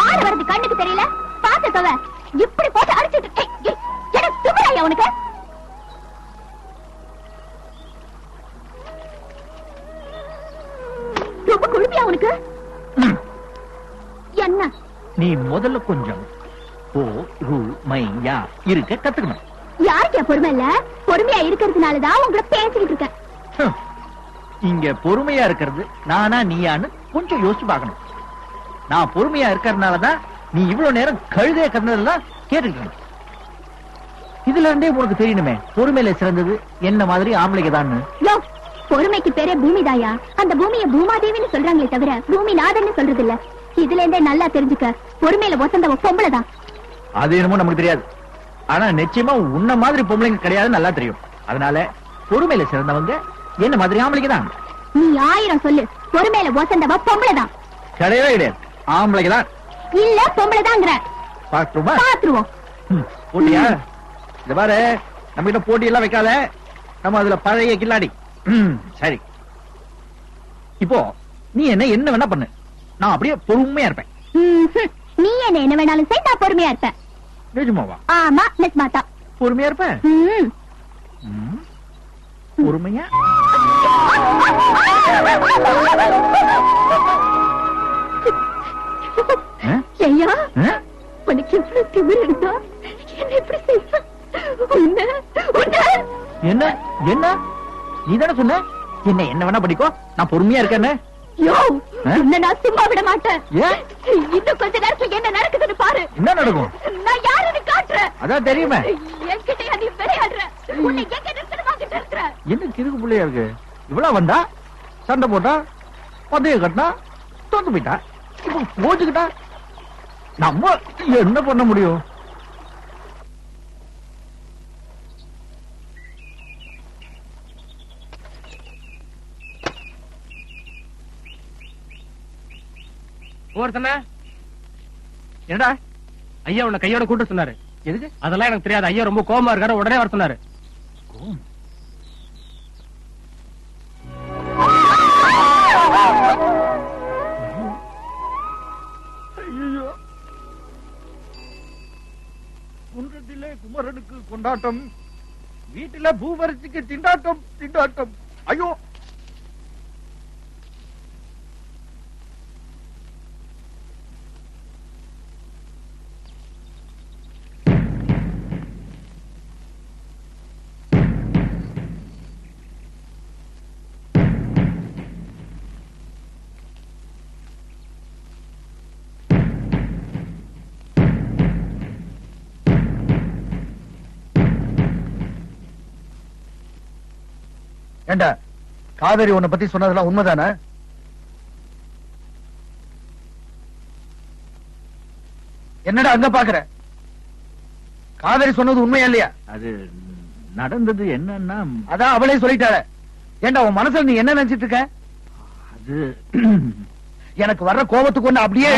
ஆடு வரது கண்ணுக்கு தெரியல, பாத்து தொலை. இப்படி போட்டு அடிச்சுட்டு எனக்கு தும்புறாயா உனக்கு? ரொம்ப குழுப்பியா உனக்கு? என்ன நீ முதல்ல கொஞ்சம் பொறுமையா இருக்க கத்துக்கணும். யாருக்கே பொறுமை இல்ல? பொறுமையா இருக்கிறதுனாலதான் உங்களை பேசிக்கிட்டு இருக்கேன். இங்க பொறுமையா இருக்கிறது நானா நீயான்னு கொஞ்சம் யோசிச்சு பார்க்கணும். நான் பொறுமையா இருக்கிறதுனாலதான் நீ இவ்வளவு நேரம் கழுதைய கத்துனதெல்லாம் கேட்டுக்கணும். இதுல இருந்தே உனக்கு தெரியணுமே பொறுமையில சிறந்தது என்ன மாதிரி ஆம்பளைக்கு தான். பொறுமைக்கு பேரே பூமிதாயா. அந்த பூமியை பூமாதேவின்னு சொல்றாங்களே தவிர பூமிநாதன்னு சொல்றது இல்ல. இதுல இருந்தே நல்லா தெரிஞ்சுக்க, பொறுமையில வசந்தவ பொம்பளைதான். அது என்னமோ நமக்கு தெரியாது, ஆனா நிச்சயமா உன்ன மாதிரி பொம்பளைங்க கிடையாது நல்லா தெரியும். அதனால பொறுமையில சிறந்தவங்க என்ன மாதிரி ஆம்பளைக்கு தான். நீ 1000 சொல்லு, பொறுமையில வசந்தவ பொம்பளைதான். கிடையவே கிடையாது, ஆம்பளைக்கு தான். இல்ல பொம்பளைதாங்கிற. பாத்துருவோம். போட்டியா? இந்த பாரு, நம்ம கிட்ட போட்டி எல்லாம் வைக்காத, நம்ம அதுல பழைய கில்லாடி. சரி, இப்போ நீ என்ன வேணா பண்ணு, நான் அப்படியே பொறுமையா இருப்பேன். நீ என்ன வேணாலும் செய், நான் பொறுமையா இருப்பேன். நிஜமாவா? ஆமா, நிஜமாதா. பொறுமையா இருப்பேன். பொறுமையா? ஐயா, உனக்கு எவ்வளவு திமிர் இருந்தா என்ன எப்படி செய்வ? என்ன என்ன நீ தானே சொன்ன என்ன வேணா படிக்கோ, நான் பொறுமையா இருக்கேன்னு. நான் சும்மா விட மாட்டேன். இன்னும் கொஞ்ச நேரத்துல என்ன நடக்குதுன்னு பாரு. என்ன நடக்கும்? நான் யாருன்னு காட்டுறேன். அதான் தெரியுமே. என்கிட்ட நீ விளையாடுற, உன்னை எங்க நிறுத்தணும் வாங்கிட்டு இருக்கிற. என்ன கிறுக்கு பிள்ளையா இருக்கு? இவ்வளவு வந்தா சண்டை போட்டா பந்தய கட்டினா தோத்து போயிட்டா, போச்சுக்கிட்டா நம்ம என்ன பண்ண முடியும்? என்னடா ஐயா உன்னை கையோட கூட்ட சொன்னாரு. எதுக்கு? அதெல்லாம் எனக்கு தெரியாது. ஐயா ரொம்ப கோபமா இருக்காரு, உடனே வர சொன்னாரு. குன்றத்திலே குமரனுக்கு கொண்டாட்டம், வீட்டில பூவரசிக்கு திண்டாட்டம் திண்டாட்டம். ஐயோ, ஏண்டா காவேரி உன்னை பத்தி சொன்னதெல்லாம் உண்மைதானே? என்னடா அங்க பாக்குற? காவேரி சொன்னது உண்மையா இல்லையா? அது நடந்தது என்னன்னா, அதான் அவளே சொல்லிட்டாள. ஏண்டா உன் மனசுல நீ என்ன நினைச்சிட்டு இருக்க? அது எனக்கு வர்ற கோபத்துக்கு ஒண்ணு அப்படியே.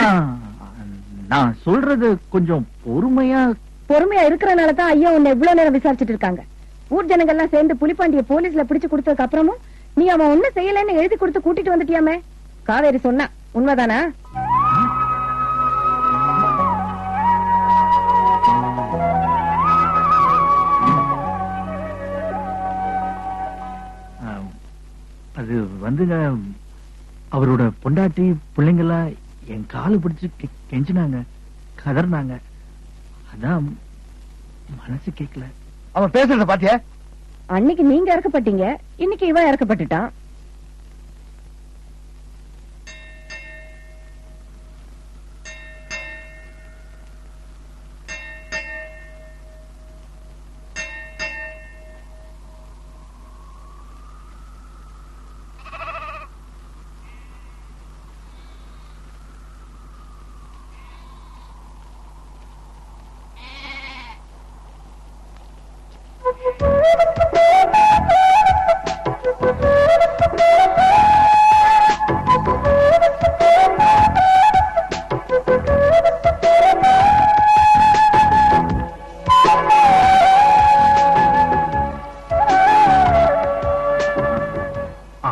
நான் சொல்றது கொஞ்சம் பொறுமையா இருக்கிறனாலதான் ஐயா உன்னை இவ்வளவு நேரம் விசாரிச்சுட்டு இருக்காங்க. ஊர் ஜனங்கள்லாம் சேர்ந்து புலிப்பாண்டிய போலீஸ்ல பிடிச்சு கொடுத்ததுக்கு அப்புறமும் நீ அவன் ஒண்ணு செய்யலன்னு எழுதி கொடுத்து கூட்டிட்டு வந்துட்டியாமே. காவேரி சொன்னா உண்மைதானா? அது வந்துங்க, அவரோட பொண்டாட்டி பிள்ளைங்கெல்லாம் என் காலை பிடிச்சு கெஞ்சினாங்க, கதர்னாங்க. அதான் மனசு கேட்கல. அவன் பேசுறத பாத்தியா? அன்னைக்கு நீங்க இறக்கப்பட்டீங்க, இன்னைக்கு இவன் இறக்கப்பட்டுட்டான்.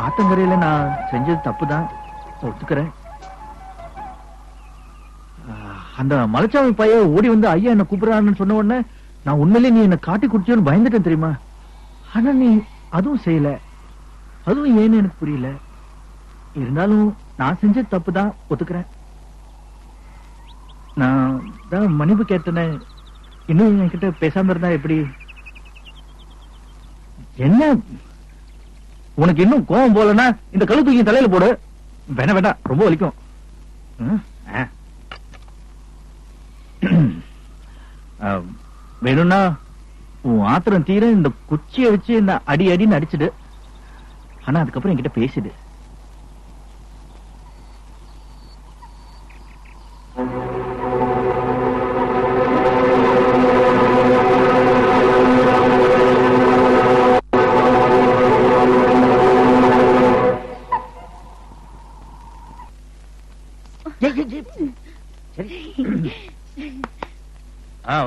ஆத்தங்கரையில நான் செஞ்சது தப்புதான், ஒத்துக்கிறேன். அந்த மலைச்சாமி பைய ஓடி வந்து ஐயா என்ன கூப்பிடுறான்னு சொன்ன உடனே நான் உண்மையிலே நீ என்ன காட்டி குடிச்சோன்னு பயந்துட்டேன் தெரியுமா? ஆனா நீ அதுவும் செய்யல, அதுவும் ஏன்னு எனக்கு புரியல. இருந்தாலும் நான் செஞ்சது தப்புதான், ஒத்துக்கிறேன். நான் தான் மன்னிப்பு கேட்டேனே, இன்னும் என்கிட்ட பேசாம இருந்தா எப்படி? என்ன உனக்கு இன்னும் கோபம் போலன்னா இந்த கழு தூக்கி தலையில போடு. வேணா வேண்டாம், ரொம்ப வலிக்கும். வேணும்னா உன் ஆத்திரம் தீர இந்த குச்சியை வச்சு இந்த அடி அடின்னு அடிச்சுடு. ஆனா அதுக்கப்புறம் என்கிட்ட பேசிடு.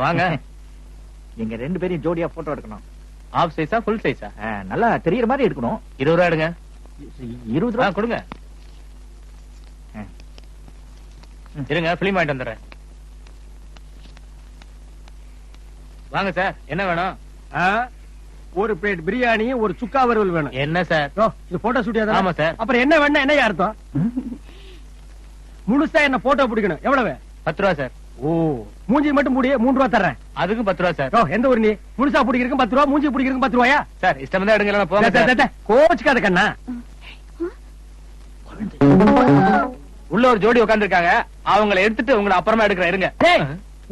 வாங்க. எங்க 2 பேரையும் ஜோடியா போட்டோ எடுக்கணும். ஆஃப் சைஸா ஃபுல் சைஸா? நல்லா தெரியற மாதிரி எடுக்கணும். 20 ரூபா எடுங்க. 20 ரூபா கொடுங்க. இருங்க, பிலிம் வாங்கிட்டு வந்துடுறேன். வாங்க சார், என்ன வேணும்? ஒரு பிளேட் பிரியாணி, ஒரு சுக்கா வறுவல் வேணும். என்ன சார் இது போட்டோ ஷூட்? ஆமா சார். அப்புறம் என்ன வேணும்? என்ன அர்த்தம்? முழுசா என்ன போட்டோ பிடிக்கணும். எவ்வளவு? 10 ரூபா சார். ஓ, மூஞ்சி மட்டும் மூடி 3 ரூபா தர்றேன். அதுக்கும் 10 ரூபா சார். எந்த ஊர் நீ? முழுசா பிடிக்கிறதுக்கு 10 ரூபா, மூஞ்சி பிடிக்கிறதுக்கு 10 ரூபாயா? சார் இஷ்டம் தான் எடுங்க, இல்லைன்னா போங்க சார். கோச்சுக்காத கண்ணா. உள்ள ஒரு ஜோடி உட்கார்ந்திருக்காங்க, அவங்களை எடுத்துட்டு உங்களை அப்புறமா எடுக்கிறேன். இருங்க.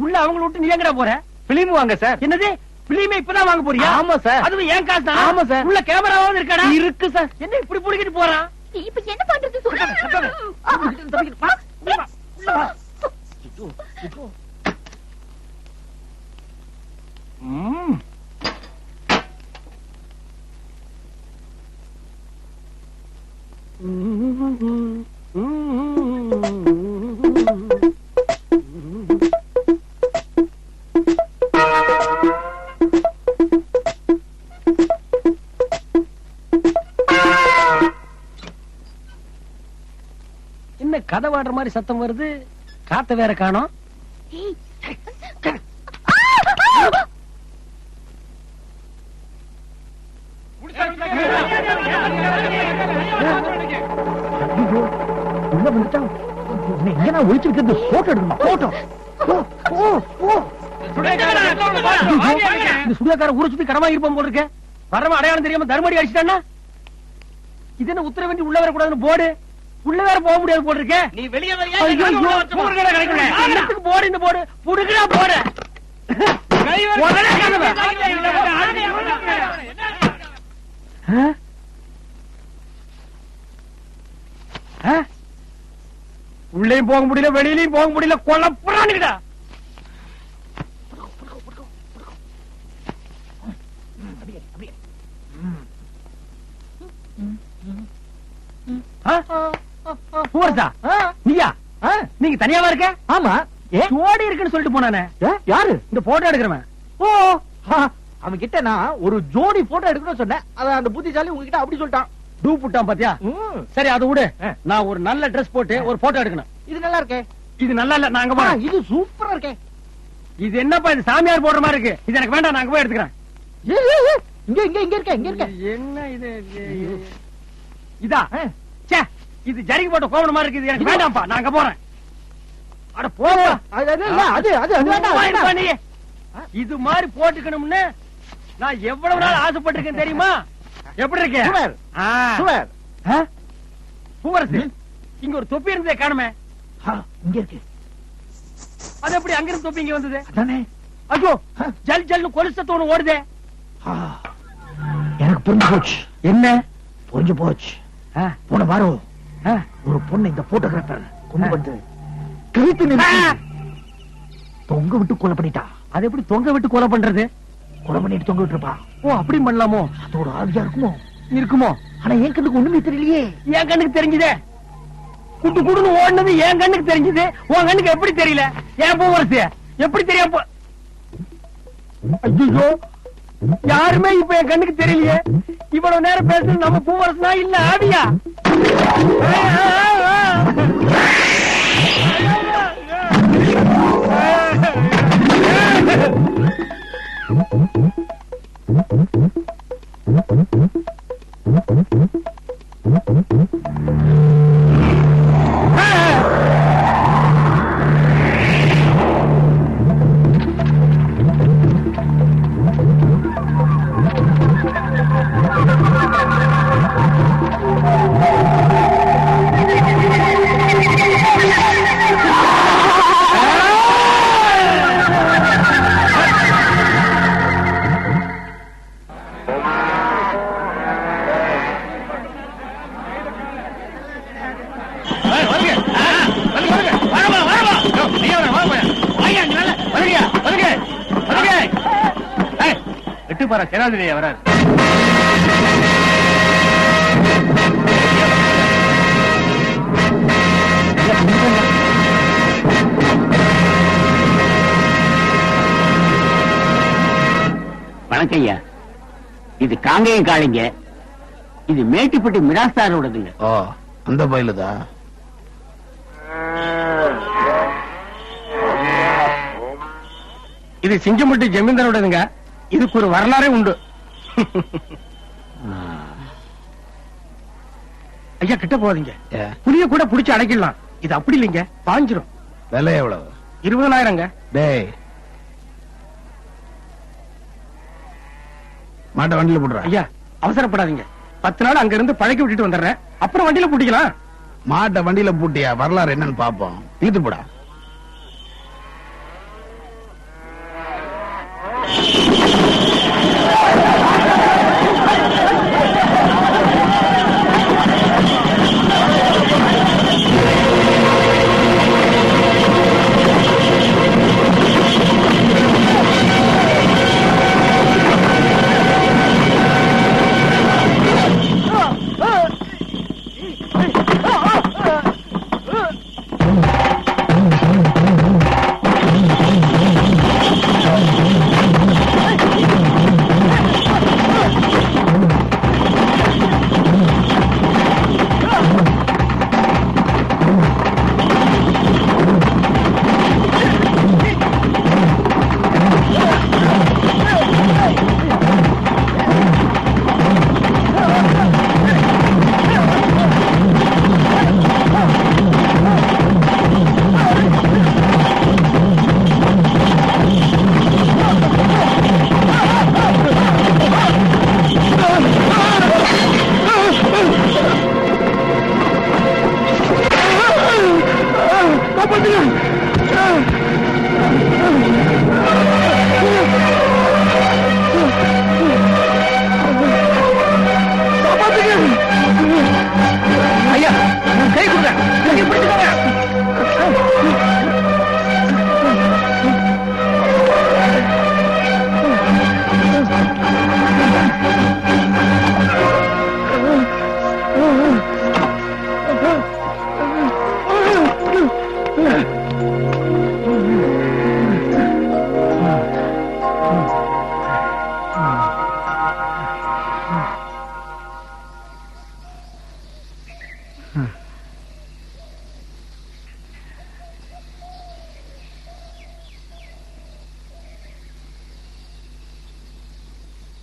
உள்ள அவங்கள விட்டு நீ எங்கடா போற? பிலிம் வாங்க சார். என்னது பிலிமே இப்பதான் வாங்க போறியா? ஆமா சார். அதுவும் ஏன் காசு தான்? ஆமா சார். உள்ள கேமராவும் இருக்காடா? இருக்கு சார். என்ன இப்படி புடிக்கிட்டு போறான்? இப்ப என்ன பண்றது சொல்லு. என்ன கதை வாடுற மாதிரி சத்தம் வருது? காத்த வேற காணோம். ஒழிச்சிருக்கிறது போட்டோ எடுக்கணும். போட்டோ சுடாக்கார ஊரை சுத்தி கடமா இருப்போம் போல இருக்க. வரமா அடையாளம் தெரியாம தர்மடி அடிச்சுட்டான்னா இது என்ன உத்தரவேண்டி உள்ள வரக்கூடாதுன்னு போடு. உள்ள வேற போக முடியாது போல இருக்க. நீ வெளியே போடு, இந்த போடு புடுங்கடா போடு. உள்ளேயும் போக முடியல, வெளியிலயும் போக முடியல. கொலப்புறானுடா. நீயா? நீங்க தனியாவா இருக்க? ஆமா. ஜோடி இருக்குன்னு சொல்லிட்டு போனானே யாரு? இந்த போட்டோ எடுக்கிறவன். ஓ, அவன் கிட்ட நான் ஒரு ஜோடி போட்டோ எடுக்கணும்னு சொன்னேன். அத அந்த புத்திசாலி உங்ககிட்ட அப்படி சொல்லிட்டான். டூ புட்டான் பாத்தியா? சரி அதை விடு. நான் ஒரு நல்ல ட்ரெஸ் போட்டு ஒரு போட்டோ எடுக்கணும். இது நல்லா இருக்கே. இது நல்லா இல்ல, நாங்க போறோம். இது சூப்பரா இருக்கே. இது என்னப்பா, இது சாமியார் போடுற மாதிரி இருக்கு. இது எனக்கு வேண்டாம், நாங்க போய் எடுத்துக்கிறேன். இங்க இங்க இங்க இருக்க, இங்க இருக்க. என்ன இது? இதா? ச்சே, இது ஜரிகை போட்ட கோவண மாதிரி இருக்கு. இது எனக்கு வேண்டாம்ப்பா, நாங்க போறேன். அட போங்க. அது வேண்டாம். இது மாதிரி போட்டுக்கணும்னு நான் எவ்வளவு நாள் ஆசைப்பட்டிருக்கேன் தெரியுமா? எப்படி இருக்கேன்? பூவரசு, இங்க ஒரு தொப்பி இருந்ததே காணுமே. இங்க இருக்கு. அது எப்படி அங்கிருந்து தொப்பி இங்க வந்தது? ஐயோ, ஜல் ஜல்னு கொலுசத்தோடு ஓடுதே. எனக்கு புரிஞ்சு போச்சு. என்ன புரிஞ்சு போச்சு? போன வாரம் ஒரு பொண்ணு இந்த போட்டோகிராஃபர் கொண்டு வந்து கழுத்து தொங்க விட்டு கொலை பண்ணிட்டா. அது எப்படி தொங்க விட்டு கொலை பண்றது? கொலை பண்ணிட்டு தொங்க விட்டுருப்பா. ஓ, அப்படி பண்ணலாமோ? அதோட ஆவியா இருக்குமோ? இருக்குமோ? ஆனா என் கண்ணுக்கு ஒண்ணுமே தெரியலையே. என் கண்ணுக்கு தெரிஞ்சதே. குட்டு குடுன்னு ஓடுனது என் கண்ணுக்கு தெரிஞ்சது. உன் கண்ணுக்கு எப்படி தெரியல? ஏன் பூவரசு எப்படி தெரியாம? ஐயோ, யாருமே இப்ப என் கண்ணுக்கு தெரியலையே. இவ்வளவு நேரம் பேசுறது நம்ம பூவரசனா இல்ல ஆவியா? சேனாதிபதியா வராரு. வணக்கம் ஐயா. இது காங்கேயம் காளிங்க. இது மேட்டுப்பட்டி மிராஸ்தாரோடதுங்க. ஓ, அந்த பயிலுதான். இது சிங்கம்பட்டி ஜமீன்தாரோடதுங்க. இதுக்கு ஒரு வரலாறே உண்டு. ஐயா கிட்ட போகாதீங்க. புளிய கூட புடிச்சு அடைக்கலாம். இது அப்படி இல்லைங்க, பாஞ்சிரும். விலை எவ்வளவு? 20,000ங்க. டேய், மாட்ட வண்டியில போடுற. ஐயா அவசரப்படாதீங்க. 10 நாள் அங்க இருந்து பழக்கி விட்டுட்டு வந்துடுறேன். அப்புறம் வண்டியில பூட்டிக்கலாம். மாட்ட வண்டியில பூட்டியா? வரலாறு என்னன்னு பாப்போம். இழுத்து போடா.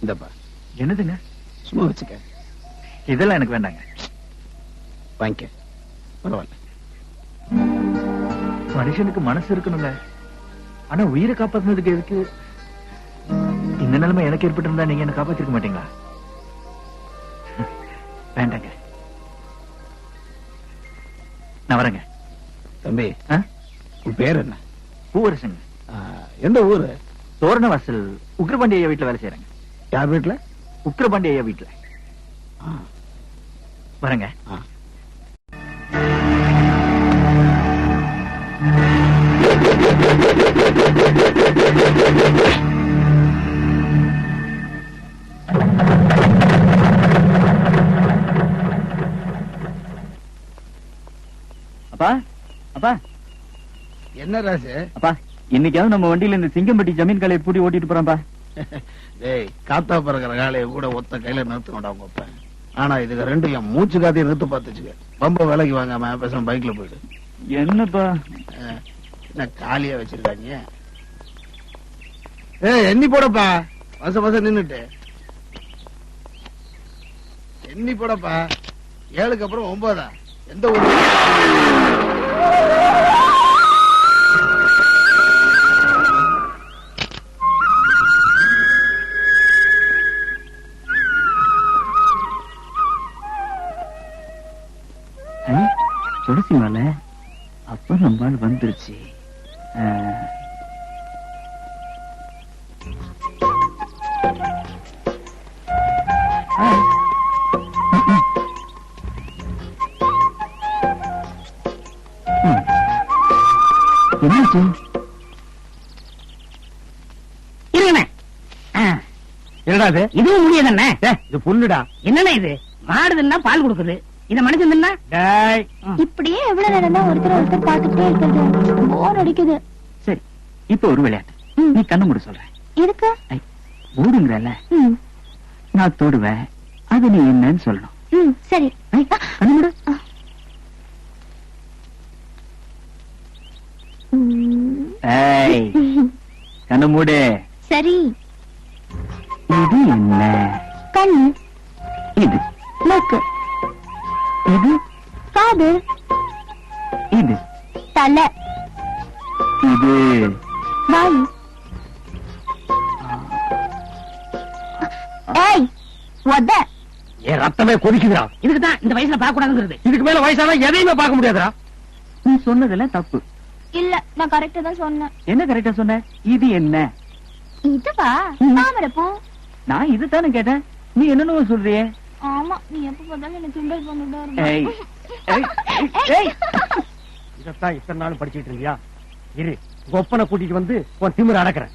இந்தப்பா. என்னதுங்க? சும்மா வச்சுக்க. இதெல்லாம் எனக்கு வேண்டாங்க. வாங்கிக்க, பரவாயில்ல. மனுஷனுக்கு மனசு இருக்கணும்ல. ஆனா உயிரை காப்பாத்துனதுக்கு எதுக்கு? இந்த நிலைமை எனக்கு ஏற்பட்டு இருந்தா நீங்க என்ன காப்பாத்திருக்க மாட்டீங்களா? வேண்டாங்க, நான் வரேங்க. தம்பி, உன் பேர் என்ன? பூவரசங்க. எந்த ஊரு? தோரணவாசல் உக்ரபாண்டி ஐயா வீட்டுல வேலை செய்யறேங்க. யார் வீட்டுல? உக்ரபாண்டி ஐயா வீட்டுல. வரேங்க. அப்பா, அப்பா. என்ன ராசு? அப்பா, இன்னைக்காவது நம்ம வண்டியில இந்த சிங்கம்பட்டி ஜமீன் காலையை பூட்டி ஓட்டிட்டு போறோம்பா. டேய் காத்தா பறக்கிற காலையை கூட ஒத்த கையில நிறுத்தணும்டா உங்க அப்ப. ஆனா இதுக்கு ரெண்டு என் மூச்சு காத்தையும் நிறுத்து பார்த்துச்சுக்க. ரொம்ப விலைக்கு வாங்காம பேசாம பைக்ல போயிடு. என்னப்பா என்ன காலியா வச்சிருக்காங்க? எண்ணி போடப்பா. வச நின்னுட்டு எண்ணி போடப்பா. 7க்கு அப்புறம் 9. எந்த ஊரு? துளசி மாலை அப்ப நம்மால் வந்துருச்சு. என்னாச்சு? என்னடா இது? இதுவும் முடியாதுண்ணே. இது புல்லுடா. என்னண்ணே இது? மாடுதுன்னா பால் கொடுக்குது, இந்த மனுஷன் என்ன? இப்படியே எவ்வளவு நேரம் தான் ஒருத்தர் பார்த்துட்டே இருக்கிறது? போர் அடிக்குது. சரி, இப்ப ஒரு விளையாட்டு. நீ கண்ணு மூட சொல்ற. எதுக்கு? மூடுங்கிறல்ல, நான் தொடுவேன், அது நீ என்னன்னு சொல்லணும். சரி. கண்ணு மூடு. கண்ணு மூடு. சரி. இது என்ன? கண். இது மூக்கு. இது காது. இது தலை. இது வாய். ஏய் ஒத. என் ரத்தமே கொதிக்குதுடா. இதுக்குதான் இந்த வயசுல பார்க்க கூடாதுங்கிறது. இதுக்கு மேல வயசானா எதையுமே பார்க்க முடியாதுடா. நீ சொன்னதெல்லாம் தப்பு. இல்ல, நான் கரெக்டா தான் சொன்னேன். என்ன கரெக்டா சொன்ன? இது என்ன? இதுவா? தாமரைப்பூ. நான் இதுதானே கேட்டேன், நீ என்னன்னு சொல்றியே? ஆமா, நீ எப்ப பார்த்தாலும் என்ன கிண்டல் ஏய், ஏய், பண்ணிட்டு ஏய். இதத்தான் இத்தனை நாள் படிச்சுட்டு இருந்தியா? இரு, ஒப்பனை கூட்டிட்டு வந்து உன் திமிர அடக்குறேன்.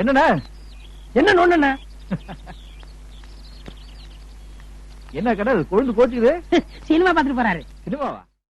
என்னண்ணா? என்ன நோண்ண? என்ன கடை கொழுந்து போச்சுது? சினிமா பாத்துட்டு போறாரு. சினிமாவா?